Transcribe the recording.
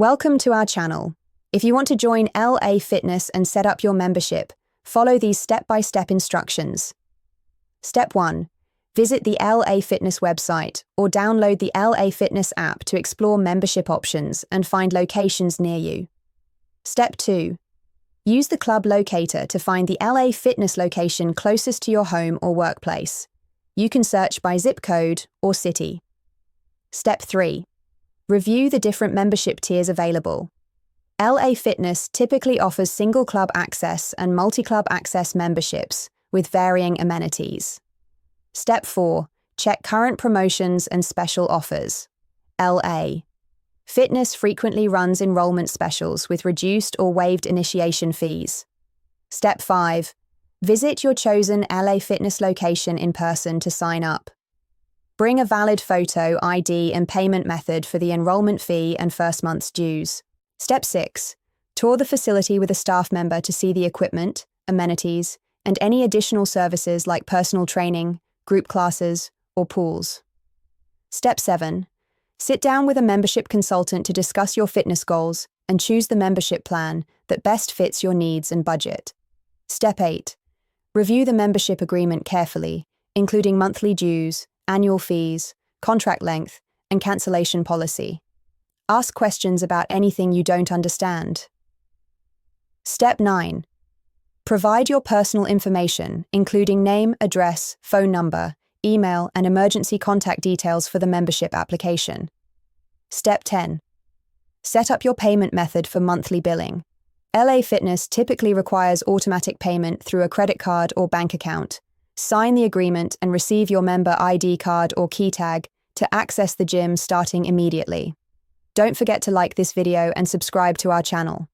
Welcome to our channel. If you want to join LA Fitness and set up your membership, follow these step-by-step instructions. Step 1. Visit the LA Fitness website or download the LA Fitness app to explore membership options and find locations near you. Step 2. Use the club locator to find the LA Fitness location closest to your home or workplace. You can search by zip code or city. Step 3. Review the different membership tiers available. LA Fitness typically offers single club access and multi-club access memberships with varying amenities. Step 4. Check current promotions and special offers. LA Fitness frequently runs enrollment specials with reduced or waived initiation fees. Step 5. Visit your chosen LA Fitness location in person to sign up. Bring a valid photo, ID, and payment method for the enrollment fee and first month's dues. Step 6. Tour the facility with a staff member to see the equipment, amenities, and any additional services like personal training, group classes, or pools. Step 7. Sit down with a membership consultant to discuss your fitness goals and choose the membership plan that best fits your needs and budget. Step 8. Review the membership agreement carefully, including monthly dues, annual fees, contract length, and cancellation policy. Ask questions about anything you don't understand. Step 9. Provide your personal information, including name, address, phone number, email, and emergency contact details for the membership application. Step 10. Set up your payment method for monthly billing. LA Fitness typically requires automatic payment through a credit card or bank account. Sign the agreement and receive your member ID card or key tag to access the gym starting immediately. Don't forget to like this video and subscribe to our channel.